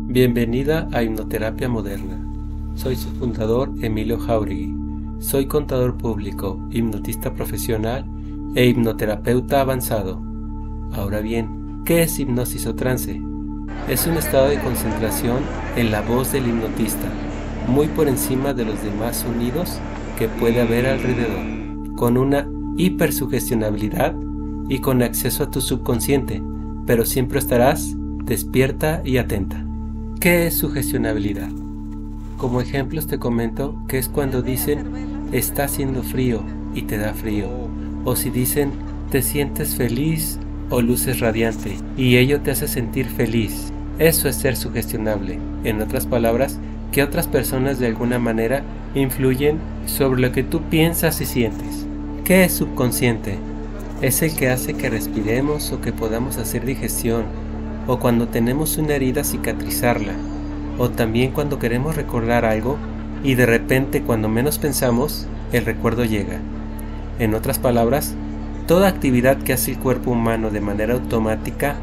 Bienvenida a Hipnoterapia Moderna. Soy su fundador, Emilio Jáuregui. Soy contador público, hipnotista profesional e hipnoterapeuta avanzado. Ahora bien, ¿qué es hipnosis o trance? Es un estado de concentración en la voz del hipnotista, muy por encima de los demás sonidos que puede haber alrededor, con una hipersugestionabilidad y con acceso a tu subconsciente, pero siempre estarás despierta y atenta. ¿Qué es sugestionabilidad? Como ejemplos te comento que es cuando dicen está haciendo frío y te da frío, o si dicen te sientes feliz o luces radiante y ello te hace sentir feliz. Eso es ser sugestionable. En otras palabras, que otras personas de alguna manera influyen sobre lo que tú piensas y sientes. ¿Qué es subconsciente? Es el que hace que respiremos o que podamos hacer digestión, o cuando tenemos una herida cicatrizarla, o también cuando queremos recordar algo y de repente cuando menos pensamos, el recuerdo llega. En otras palabras, toda actividad que hace el cuerpo humano de manera automática,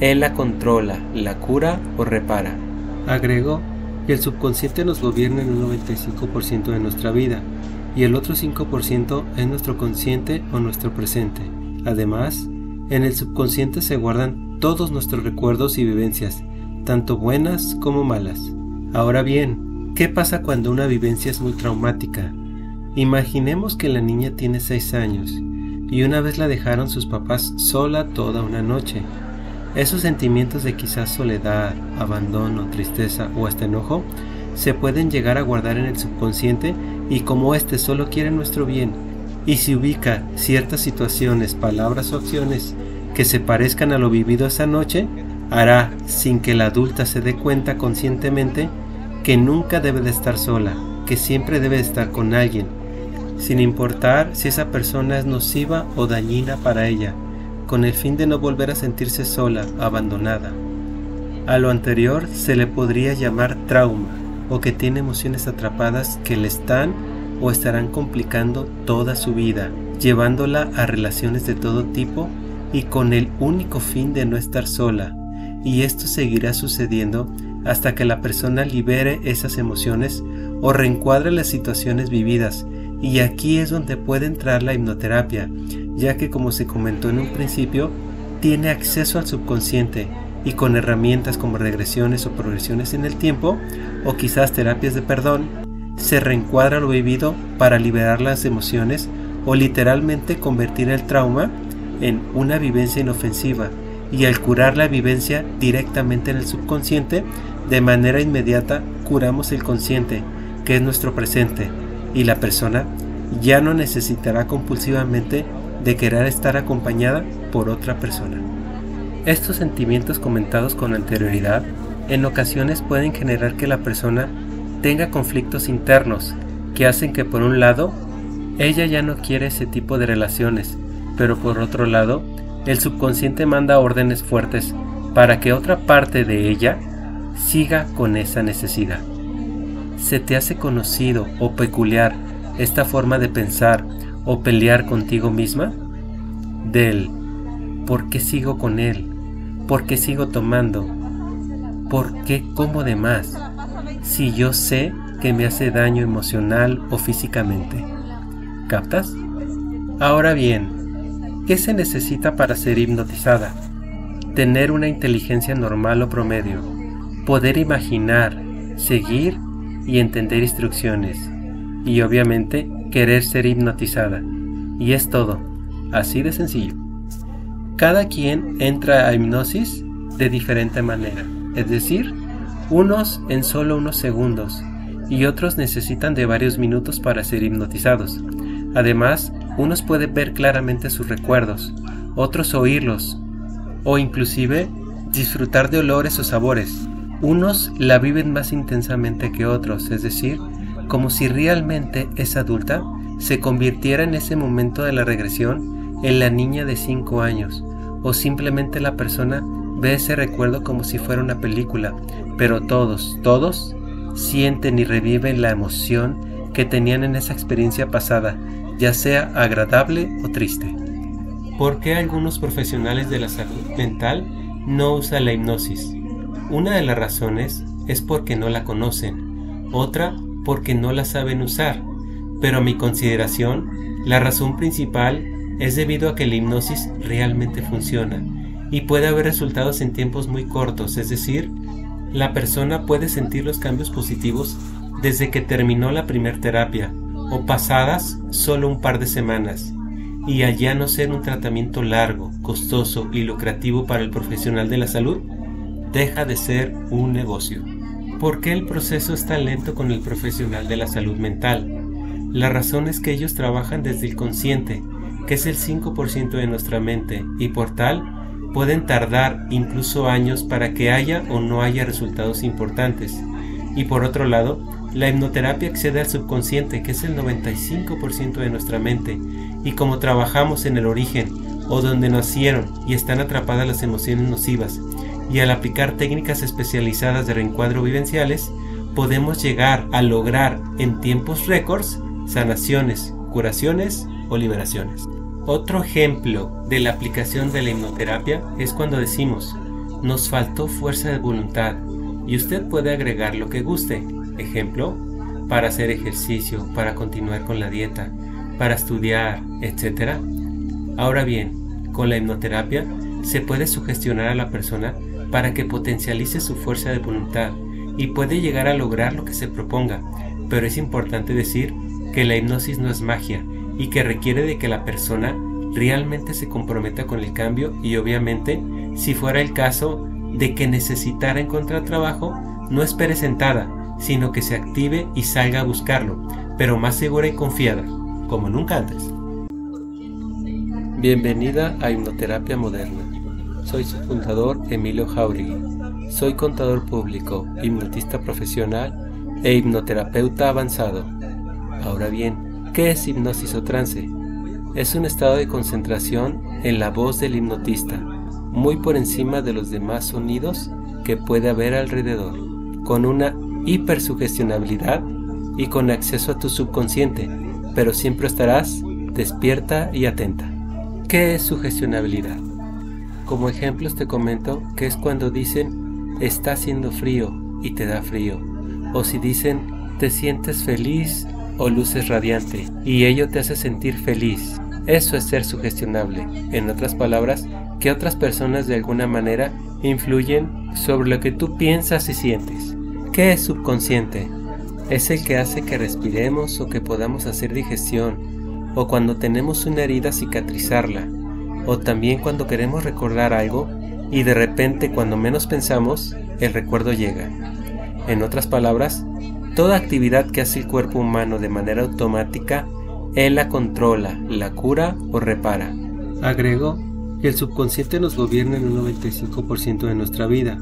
él la controla, la cura o repara. Agrego que el subconsciente nos gobierna en un 95% de nuestra vida y el otro 5% es nuestro consciente o nuestro presente. Además, en el subconsciente se guardan todos nuestros recuerdos y vivencias, tanto buenas como malas. Ahora bien, ¿qué pasa cuando una vivencia es muy traumática? Imaginemos que la niña tiene 6 años y una vez la dejaron sus papás sola toda una noche. Esos sentimientos de quizás soledad, abandono, tristeza o hasta enojo se pueden llegar a guardar en el subconsciente y como éste solo quiere nuestro bien y si ubica ciertas situaciones, palabras o acciones que se parezcan a lo vivido esa noche, hará, sin que la adulta se dé cuenta conscientemente, que nunca debe de estar sola, que siempre debe de estar con alguien, sin importar si esa persona es nociva o dañina para ella, con el fin de no volver a sentirse sola, abandonada. A lo anterior se le podría llamar trauma, o que tiene emociones atrapadas que le están o estarán complicando toda su vida, llevándola a relaciones de todo tipo y con el único fin de no estar sola, y esto seguirá sucediendo hasta que la persona libere esas emociones o reencuadre las situaciones vividas, y aquí es donde puede entrar la hipnoterapia, ya que como se comentó en un principio, tiene acceso al subconsciente y con herramientas como regresiones o progresiones en el tiempo, o quizás terapias de perdón, se reencuadra lo vivido para liberar las emociones o literalmente convertir el trauma en una vivencia inofensiva y al curar la vivencia directamente en el subconsciente, de manera inmediata curamos el consciente, que es nuestro presente, y la persona ya no necesitará compulsivamente de querer estar acompañada por otra persona. Estos sentimientos comentados con anterioridad en ocasiones pueden generar que la persona tenga conflictos internos que hacen que por un lado ella ya no quiere ese tipo de relaciones, pero por otro lado, el subconsciente manda órdenes fuertes para que otra parte de ella siga con esa necesidad. ¿Se te hace conocido o peculiar esta forma de pensar o pelear contigo misma? Del ¿por qué sigo con él? ¿Por qué sigo tomando? ¿Por qué como de más? Si yo sé que me hace daño emocional o físicamente. ¿Captas? Ahora bien, ¿qué se necesita para ser hipnotizada? Tener una inteligencia normal o promedio, poder imaginar, seguir y entender instrucciones, y obviamente querer ser hipnotizada. Y es todo, así de sencillo. Cada quien entra a hipnosis de diferente manera, es decir, unos en solo unos segundos, y otros necesitan de varios minutos para ser hipnotizados. Además, unos pueden ver claramente sus recuerdos, otros oírlos, o inclusive disfrutar de olores o sabores. Unos la viven más intensamente que otros, es decir, como si realmente esa adulta se convirtiera en ese momento de la regresión en la niña de 5 años, o simplemente la persona ve ese recuerdo como si fuera una película, pero todos sienten y reviven la emoción que tenían en esa experiencia pasada, ya sea agradable o triste. ¿Por qué algunos profesionales de la salud mental no usan la hipnosis? Una de las razones es porque no la conocen, otra porque no la saben usar, pero a mi consideración, la razón principal es debido a que la hipnosis realmente funciona y puede haber resultados en tiempos muy cortos, es decir, la persona puede sentir los cambios positivos desde que terminó la primer terapia o pasadas solo un par de semanas, y al ya no ser un tratamiento largo, costoso y lucrativo para el profesional de la salud, deja de ser un negocio. ¿Por qué el proceso es tan lento con el profesional de la salud mental? La razón es que ellos trabajan desde el consciente, que es el 5% de nuestra mente, y por tal, pueden tardar incluso años para que haya o no haya resultados importantes. Y por otro lado, la hipnoterapia accede al subconsciente, que es el 95% de nuestra mente, y como trabajamos en el origen o donde nacieron y están atrapadas las emociones nocivas, y al aplicar técnicas especializadas de reencuadro vivenciales, podemos llegar a lograr en tiempos récords sanaciones, curaciones o liberaciones. Otro ejemplo de la aplicación de la hipnoterapia es cuando decimos, nos faltó fuerza de voluntad, y usted puede agregar lo que guste. Ejemplo, para hacer ejercicio, para continuar con la dieta, para estudiar, etc. Ahora bien, con la hipnoterapia se puede sugestionar a la persona para que potencialice su fuerza de voluntad y puede llegar a lograr lo que se proponga, pero es importante decir que la hipnosis no es magia y que requiere de que la persona realmente se comprometa con el cambio y obviamente, si fuera el caso de que necesitara encontrar trabajo, no espere sentada, sino que se active y salga a buscarlo, pero más segura y confiada, como nunca antes. Bienvenida a Hipnoterapia Moderna. Soy su fundador, Emilio Jauregui. Soy contador público, hipnotista profesional e hipnoterapeuta avanzado. Ahora bien, ¿qué es hipnosis o trance? Es un estado de concentración en la voz del hipnotista, muy por encima de los demás sonidos que puede haber alrededor, con una hipersugestionabilidad y con acceso a tu subconsciente, pero siempre estarás despierta y atenta. ¿Qué es sugestionabilidad? Como ejemplos te comento que es cuando dicen está haciendo frío y te da frío, o si dicen te sientes feliz o luces radiante y ello te hace sentir feliz. Eso es ser sugestionable. En otras palabras, que otras personas de alguna manera influyen sobre lo que tú piensas y sientes. ¿Qué es subconsciente? Es el que hace que respiremos o que podamos hacer digestión, o cuando tenemos una herida cicatrizarla, o también cuando queremos recordar algo y de repente cuando menos pensamos, el recuerdo llega. En otras palabras, toda actividad que hace el cuerpo humano de manera automática, él la controla, la cura o repara. Agrego que el subconsciente nos gobierna en un 95% de nuestra vida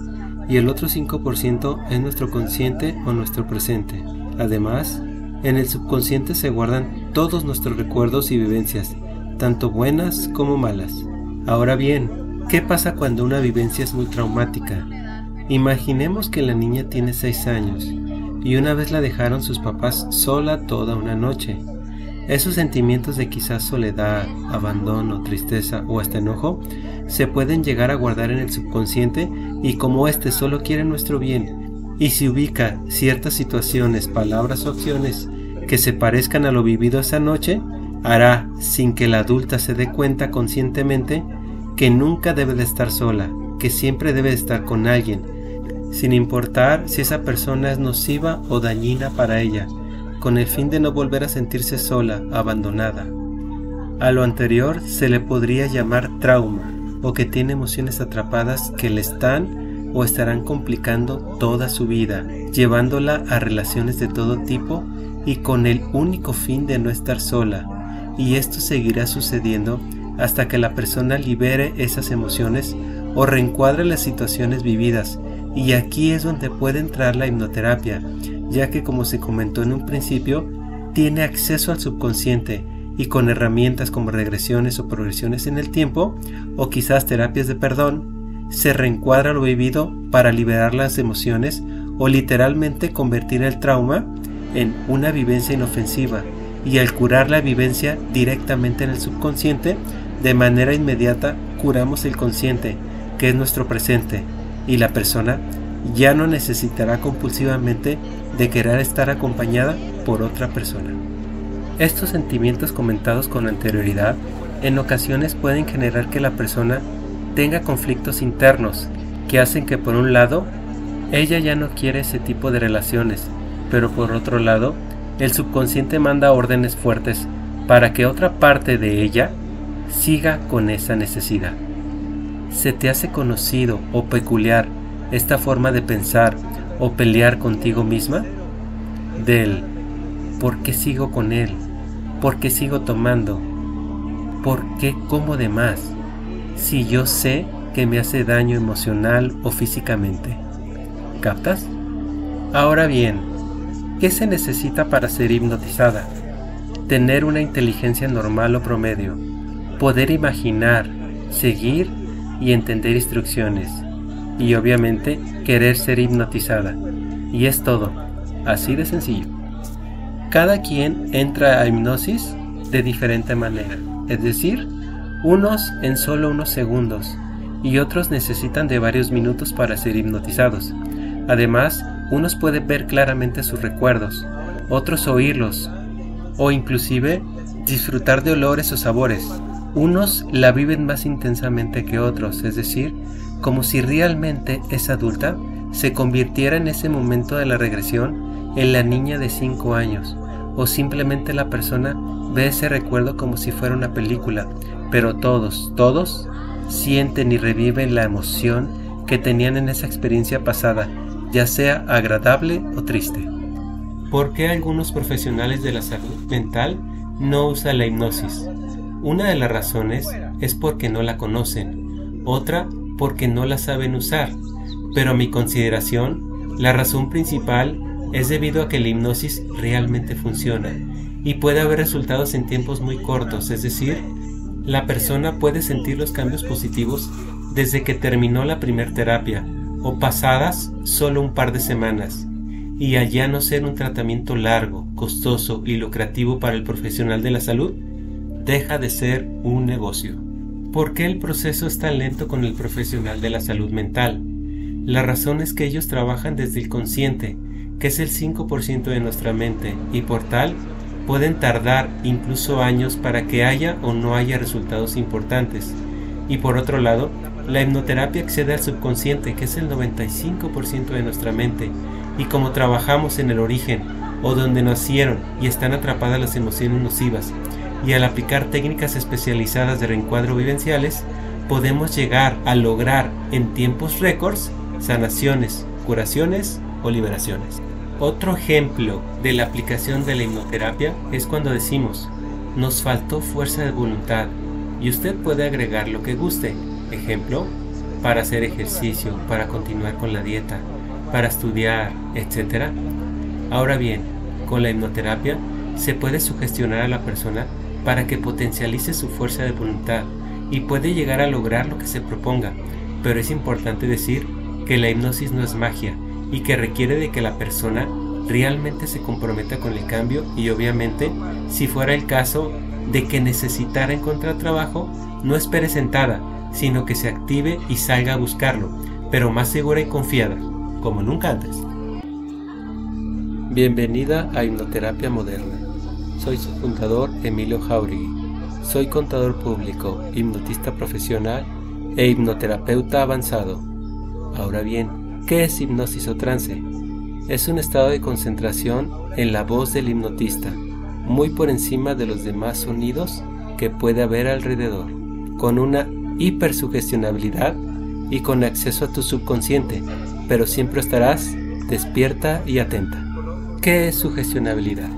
y el otro 5% es nuestro consciente o nuestro presente. Además, en el subconsciente se guardan todos nuestros recuerdos y vivencias, tanto buenas como malas. Ahora bien, ¿qué pasa cuando una vivencia es muy traumática? Imaginemos que la niña tiene 6 años y una vez la dejaron sus papás sola toda una noche. Esos sentimientos de quizás soledad, abandono, tristeza o hasta enojo se pueden llegar a guardar en el subconsciente y como éste solo quiere nuestro bien y si ubica ciertas situaciones, palabras o acciones que se parezcan a lo vivido esa noche, hará, sin que la adulta se dé cuenta conscientemente, que nunca debe de estar sola, que siempre debe de estar con alguien, sin importar si esa persona es nociva o dañina para ella, con el fin de no volver a sentirse sola, abandonada. A lo anterior se le podría llamar trauma, o que tiene emociones atrapadas que le están o estarán complicando toda su vida, llevándola a relaciones de todo tipo y con el único fin de no estar sola, y esto seguirá sucediendo hasta que la persona libere esas emociones o reencuadre las situaciones vividas, y aquí es donde puede entrar la hipnoterapia, ya que como se comentó en un principio, tiene acceso al subconsciente y con herramientas como regresiones o progresiones en el tiempo, o quizás terapias de perdón, se reencuadra lo vivido para liberar las emociones o literalmente convertir el trauma en una vivencia inofensiva, y al curar la vivencia directamente en el subconsciente, de manera inmediata curamos el consciente, que es nuestro presente, y la persona ya no necesitará compulsivamente de querer estar acompañada por otra persona. Estos sentimientos comentados con anterioridad en ocasiones pueden generar que la persona tenga conflictos internos que hacen que, por un lado, ella ya no quiere ese tipo de relaciones, pero por otro lado, el subconsciente manda órdenes fuertes para que otra parte de ella siga con esa necesidad. ¿Se te hace conocido o peculiar esta forma de pensar o pelear contigo misma? Del ¿por qué sigo con él? ¿Por qué sigo tomando? ¿Por qué como de más? Si yo sé que me hace daño emocional o físicamente. ¿Captas? Ahora bien, ¿qué se necesita para ser hipnotizada? Tener una inteligencia normal o promedio, poder imaginar, seguir y entender instrucciones, y obviamente querer ser hipnotizada. Y es todo, así de sencillo. Cada quien entra a hipnosis de diferente manera, es decir, unos en solo unos segundos y otros necesitan de varios minutos para ser hipnotizados. Además, unos pueden ver claramente sus recuerdos, otros oírlos o inclusive disfrutar de olores o sabores. Unos la viven más intensamente que otros, es decir, como si realmente esa adulta se convirtiera en ese momento de la regresión en la niña de 5 años, o simplemente la persona ve ese recuerdo como si fuera una película, pero todos sienten y reviven la emoción que tenían en esa experiencia pasada, ya sea agradable o triste. ¿Por qué algunos profesionales de la salud mental no usan la hipnosis? Una de las razones es porque no la conocen, otra porque no la saben usar, pero a mi consideración, la razón principal es debido a que la hipnosis realmente funciona y puede haber resultados en tiempos muy cortos, es decir, la persona puede sentir los cambios positivos desde que terminó la primera terapia o pasadas solo un par de semanas, y allá no ser un tratamiento largo, costoso y lucrativo para el profesional de la salud, deja de ser un negocio. ¿Por qué el proceso es tan lento con el profesional de la salud mental? La razón es que ellos trabajan desde el consciente, que es el 5% de nuestra mente, y por tal, pueden tardar incluso años para que haya o no haya resultados importantes. Y por otro lado, la hipnoterapia accede al subconsciente, que es el 95% de nuestra mente, y como trabajamos en el origen, o donde nacieron y están atrapadas las emociones nocivas, y al aplicar técnicas especializadas de reencuadro vivenciales, podemos llegar a lograr en tiempos récords sanaciones, curaciones o liberaciones. Otro ejemplo de la aplicación de la hipnoterapia es cuando decimos, nos faltó fuerza de voluntad, y usted puede agregar lo que guste. Ejemplo, para hacer ejercicio, para continuar con la dieta, para estudiar, etc. Ahora bien, con la hipnoterapia se puede sugestionar a la persona para que potencialice su fuerza de voluntad y puede llegar a lograr lo que se proponga, pero es importante decir que la hipnosis no es magia y que requiere de que la persona realmente se comprometa con el cambio y obviamente, si fuera el caso de que necesitara encontrar trabajo, no espere sentada, sino que se active y salga a buscarlo, pero más segura y confiada, como nunca antes. Bienvenida a Hipnoterapia Moderna. Soy su fundador, Emilio Jauregui. Soy contador público, hipnotista profesional e hipnoterapeuta avanzado. Ahora bien, ¿qué es hipnosis o trance? Es un estado de concentración en la voz del hipnotista, muy por encima de los demás sonidos que puede haber alrededor, con una hipersugestionabilidad y con acceso a tu subconsciente, pero siempre estarás despierta y atenta. ¿Qué es sugestionabilidad?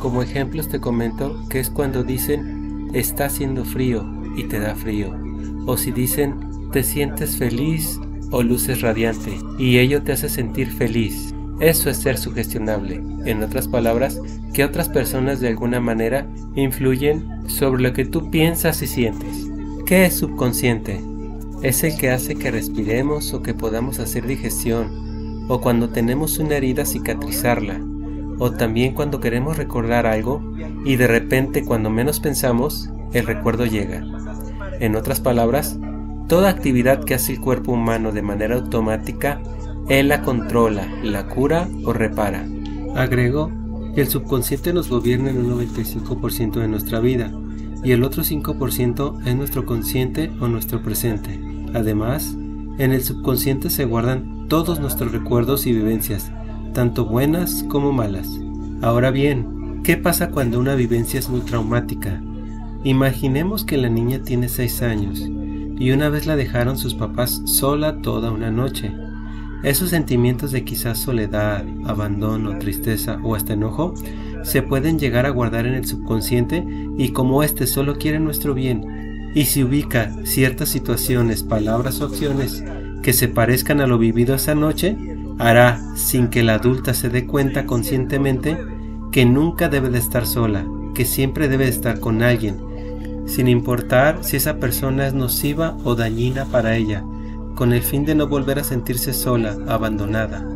Como ejemplos te comento que es cuando dicen está haciendo frío y te da frío, o si dicen te sientes feliz o luces radiante y ello te hace sentir feliz. Eso es ser sugestionable. En otras palabras, que otras personas de alguna manera influyen sobre lo que tú piensas y sientes. ¿Qué es subconsciente? Es el que hace que respiremos o que podamos hacer digestión, o cuando tenemos una herida cicatrizarla, o también cuando queremos recordar algo y de repente cuando menos pensamos, el recuerdo llega. En otras palabras, toda actividad que hace el cuerpo humano de manera automática Él la controla, la cura o repara. Agregó que el subconsciente nos gobierna en un 95% de nuestra vida y el otro 5% es nuestro consciente o nuestro presente. Además, en el subconsciente se guardan todos nuestros recuerdos y vivencias, tanto buenas como malas. Ahora bien, ¿qué pasa cuando una vivencia es muy traumática? Imaginemos que la niña tiene 6 años y una vez la dejaron sus papás sola toda una noche. Esos sentimientos de quizás soledad, abandono, tristeza o hasta enojo se pueden llegar a guardar en el subconsciente y como éste solo quiere nuestro bien y si ubica ciertas situaciones, palabras o acciones que se parezcan a lo vivido esa noche, hará sin que la adulta se dé cuenta conscientemente que nunca debe de estar sola, que siempre debe de estar con alguien, sin importar si esa persona es nociva o dañina para ella, con el fin de no volver a sentirse sola, abandonada.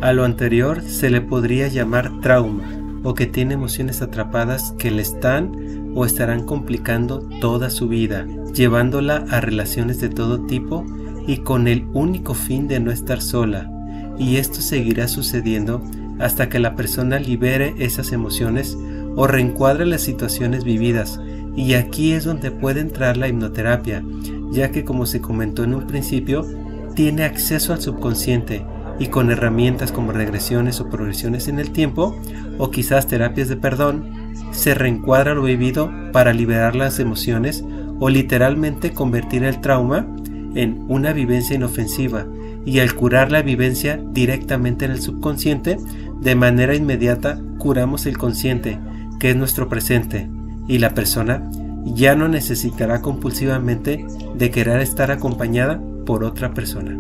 A lo anterior se le podría llamar trauma, o que tiene emociones atrapadas que le están o estarán complicando toda su vida, llevándola a relaciones de todo tipo y con el único fin de no estar sola, y esto seguirá sucediendo hasta que la persona libere esas emociones o reencuadre las situaciones vividas, y aquí es donde puede entrar la hipnoterapia, ya que como se comentó en un principio, tiene acceso al subconsciente y con herramientas como regresiones o progresiones en el tiempo o quizás terapias de perdón, se reencuadra lo vivido para liberar las emociones o literalmente convertir el trauma en una vivencia inofensiva y al curar la vivencia directamente en el subconsciente, de manera inmediata curamos el consciente, que es nuestro presente, y la persona ya no necesitará compulsivamente de querer estar acompañada por otra persona.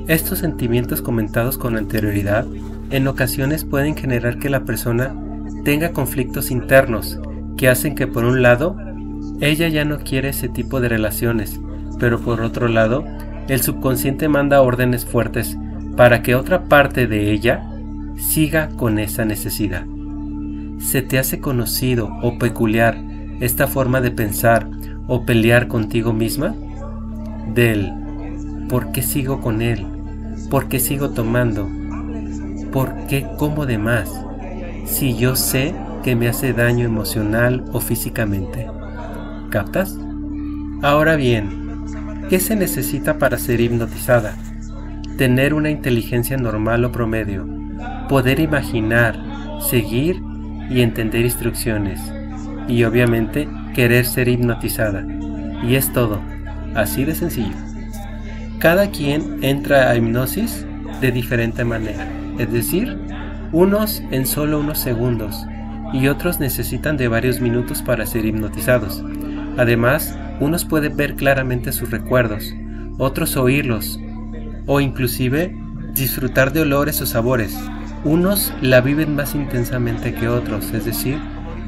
Estos sentimientos comentados con anterioridad en ocasiones pueden generar que la persona tenga conflictos internos que hacen que por un lado ella ya no quiere ese tipo de relaciones, pero por otro lado el subconsciente manda órdenes fuertes para que otra parte de ella siga con esa necesidad. ¿Se te hace conocido o peculiar esta forma de pensar o pelear contigo misma? Del ¿por qué sigo con él? ¿Por qué sigo tomando? ¿Por qué como de más? Si yo sé que me hace daño emocional o físicamente. ¿Captas? Ahora bien, ¿qué se necesita para ser hipnotizada? Tener una inteligencia normal o promedio, poder imaginar, seguir y entender instrucciones, y obviamente querer ser hipnotizada. Y es todo, así de sencillo. Cada quien entra a hipnosis de diferente manera, es decir, unos en solo unos segundos y otros necesitan de varios minutos para ser hipnotizados. Además, unos pueden ver claramente sus recuerdos, otros oírlos o inclusive disfrutar de olores o sabores. Unos la viven más intensamente que otros, es decir,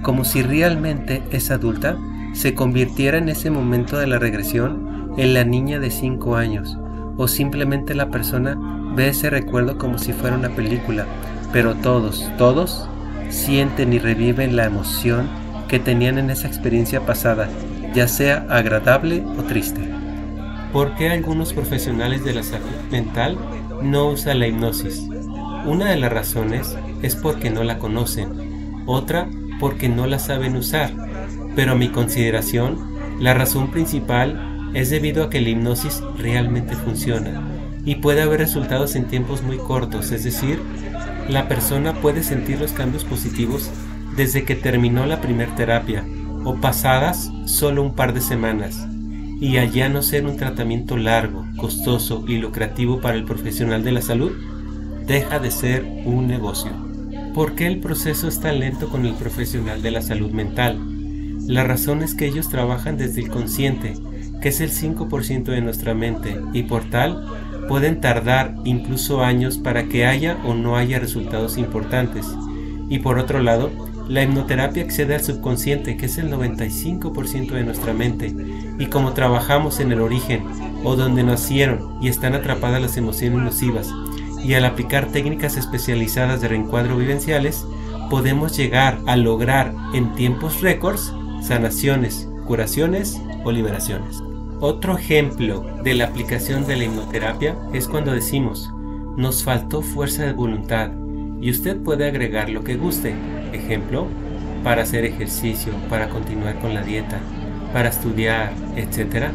como si realmente esa adulta se convirtiera en ese momento de la regresión en la niña de 5 años, o simplemente la persona ve ese recuerdo como si fuera una película, pero todos sienten y reviven la emoción que tenían en esa experiencia pasada, ya sea agradable o triste. ¿Por qué algunos profesionales de la salud mental no usan la hipnosis? Una de las razones es porque no la conocen, otra porque no la saben usar, pero a mi consideración, la razón principal es debido a que la hipnosis realmente funciona y puede haber resultados en tiempos muy cortos, es decir, la persona puede sentir los cambios positivos desde que terminó la primera terapia o pasadas solo un par de semanas, y al ya no ser un tratamiento largo, costoso y lucrativo para el profesional de la salud, deja de ser un negocio. ¿Por qué el proceso es tan lento con el profesional de la salud mental? La razón es que ellos trabajan desde el consciente, que es el 5% de nuestra mente, y por tal pueden tardar incluso años para que haya o no haya resultados importantes. Y por otro lado, la hipnoterapia accede al subconsciente, que es el 95% de nuestra mente, y como trabajamos en el origen o donde nacieron y están atrapadas las emociones nocivas, y al aplicar técnicas especializadas de reencuadro vivenciales, podemos llegar a lograr en tiempos récords sanaciones, curaciones o liberaciones. Otro ejemplo de la aplicación de la hipnoterapia es cuando decimos: nos faltó fuerza de voluntad y usted puede agregar lo que guste. Ejemplo, para hacer ejercicio, para continuar con la dieta, para estudiar, etc.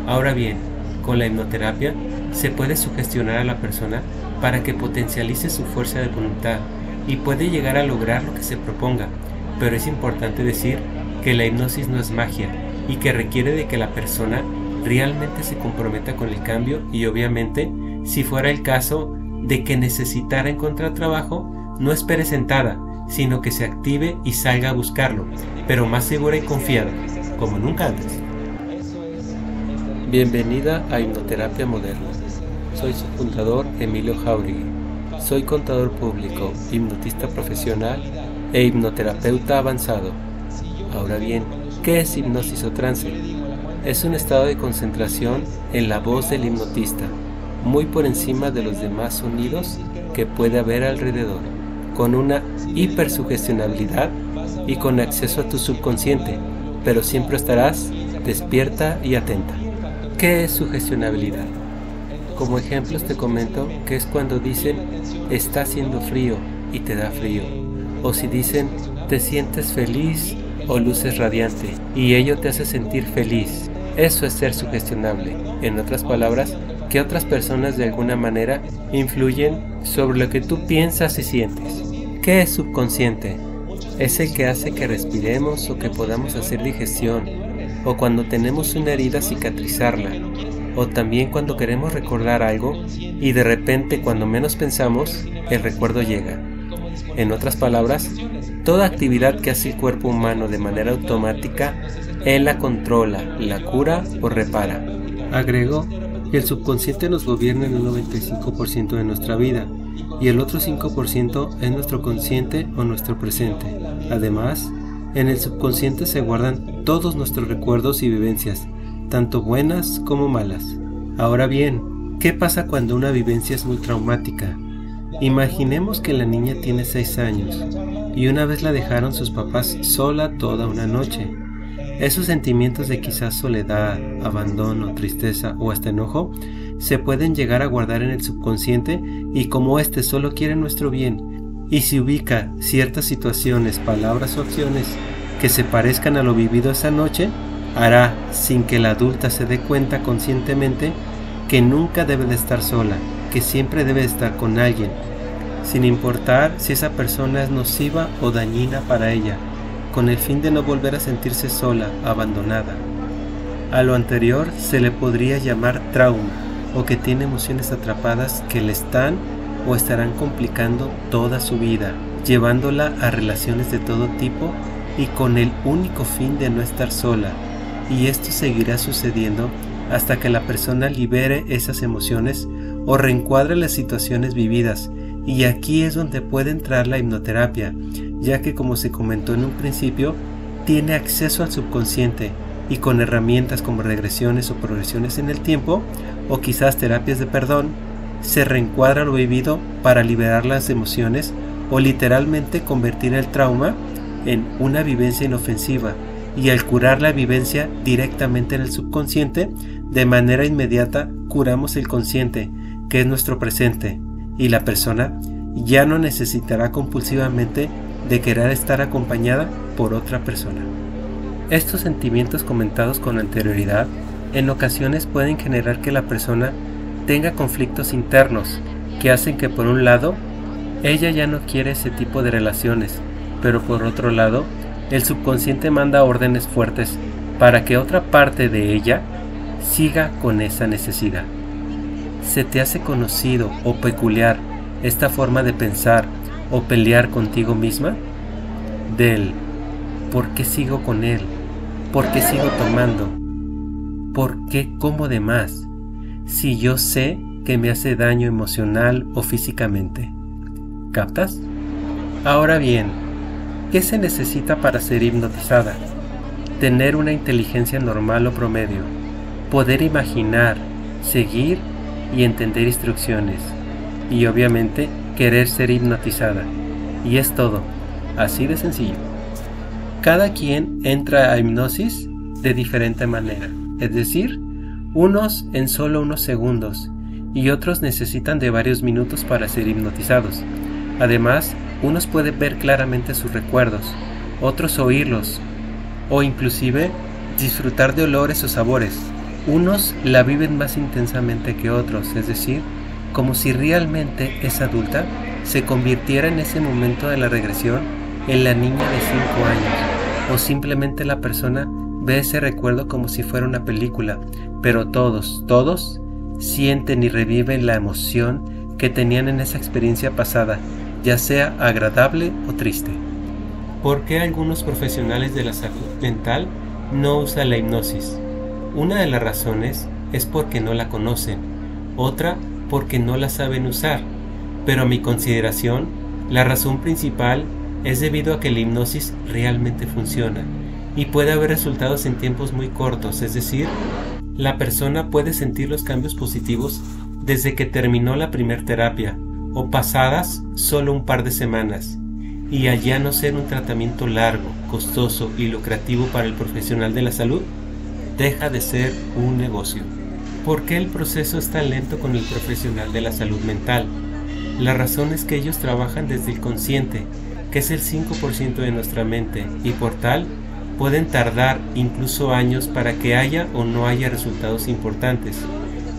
Ahora bien, con la hipnoterapia se puede sugestionar a la persona para que potencialice su fuerza de voluntad y puede llegar a lograr lo que se proponga, pero es importante decir que la hipnosis no es magia y que requiere de que la persona realmente se comprometa con el cambio y obviamente, si fuera el caso de que necesitara encontrar trabajo, no espere sentada, sino que se active y salga a buscarlo, pero más segura y confiada, como nunca antes. Bienvenida a Hipnoterapia Moderna. Soy su fundador, Emilio Jauregui. Soy contador público, hipnotista profesional e hipnoterapeuta avanzado. Ahora bien, ¿qué es hipnosis o trance? Es un estado de concentración en la voz del hipnotista, muy por encima de los demás sonidos que puede haber alrededor, con una hipersugestionabilidad y con acceso a tu subconsciente, pero siempre estarás despierta y atenta. ¿Qué es sugestionabilidad? Como ejemplos te comento que es cuando dicen está haciendo frío y te da frío, o si dicen te sientes feliz o luces radiante y ello te hace sentir feliz. Eso es ser sugestionable. En otras palabras, que otras personas de alguna manera influyen sobre lo que tú piensas y sientes. ¿Qué es subconsciente? Es el que hace que respiremos o que podamos hacer digestión, o cuando tenemos una herida cicatrizarla, o también cuando queremos recordar algo y de repente cuando menos pensamos, el recuerdo llega. En otras palabras, toda actividad que hace el cuerpo humano de manera automática, él la controla, la cura o repara. Agrego que el subconsciente nos gobierna en un 95% de nuestra vida y el otro 5% es nuestro consciente o nuestro presente. Además, en el subconsciente se guardan todos nuestros recuerdos y vivencias, tanto buenas como malas. Ahora bien, ¿qué pasa cuando una vivencia es muy traumática? Imaginemos que la niña tiene 6 años y una vez la dejaron sus papás sola toda una noche. Esos sentimientos de quizás soledad, abandono, tristeza o hasta enojo se pueden llegar a guardar en el subconsciente y como éste solo quiere nuestro bien y si ubica ciertas situaciones, palabras o acciones que se parezcan a lo vivido esa noche, hará sin que la adulta se dé cuenta conscientemente que nunca debe de estar sola, que siempre debe estar con alguien, sin importar si esa persona es nociva o dañina para ella, con el fin de no volver a sentirse sola, abandonada. A lo anterior se le podría llamar trauma, o que tiene emociones atrapadas que le están o estarán complicando toda su vida, llevándola a relaciones de todo tipo y con el único fin de no estar sola, y esto seguirá sucediendo hasta que la persona libere esas emociones o reencuadre las situaciones vividas, y aquí es donde puede entrar la hipnoterapia, ya que como se comentó en un principio, tiene acceso al subconsciente y con herramientas como regresiones o progresiones en el tiempo, o quizás terapias de perdón, se reencuadra lo vivido para liberar las emociones o literalmente convertir el trauma en una vivencia inofensiva, y al curar la vivencia directamente en el subconsciente, de manera inmediata curamos el consciente, que es nuestro presente, y la persona ya no necesitará compulsivamente de querer estar acompañada por otra persona. Estos sentimientos comentados con anterioridad en ocasiones pueden generar que la persona tenga conflictos internos que hacen que por un lado ella ya no quiere ese tipo de relaciones, pero por otro lado el subconsciente manda órdenes fuertes para que otra parte de ella siga con esa necesidad. ¿Se te hace conocido o peculiar esta forma de pensar o pelear contigo misma? Del ¿por qué sigo con él? ¿Por qué sigo tomando? ¿Por qué como de más? Si yo sé que me hace daño emocional o físicamente. ¿Captas? Ahora bien, ¿qué se necesita para ser hipnotizada? Tener una inteligencia normal o promedio, poder imaginar, seguir y entender instrucciones, y obviamente querer ser hipnotizada. Y es todo, así de sencillo. Cada quien entra a hipnosis de diferente manera, es decir, unos en solo unos segundos y otros necesitan de varios minutos para ser hipnotizados. Además, unos pueden ver claramente sus recuerdos, otros oírlos, o inclusive disfrutar de olores o sabores. Unos la viven más intensamente que otros, es decir, como si realmente esa adulta se convirtiera en ese momento de la regresión en la niña de 5 años, o simplemente la persona ve ese recuerdo como si fuera una película, pero todos sienten y reviven la emoción que tenían en esa experiencia pasada, ya sea agradable o triste. ¿Por qué algunos profesionales de la salud mental no usan la hipnosis? Una de las razones es porque no la conocen, otra porque no la saben usar, pero a mi consideración, la razón principal es debido a que la hipnosis realmente funciona y puede haber resultados en tiempos muy cortos, es decir, la persona puede sentir los cambios positivos desde que terminó la primera terapia o pasadas solo un par de semanas, y al ya no ser un tratamiento largo, costoso y lucrativo para el profesional de la salud, deja de ser un negocio. ¿Por qué el proceso es tan lento con el profesional de la salud mental? La razón es que ellos trabajan desde el consciente, que es el 5% de nuestra mente, y por tal, pueden tardar incluso años para que haya o no haya resultados importantes.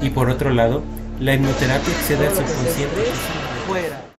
Y por otro lado, la hipnoterapia accede al subconsciente. Fuera.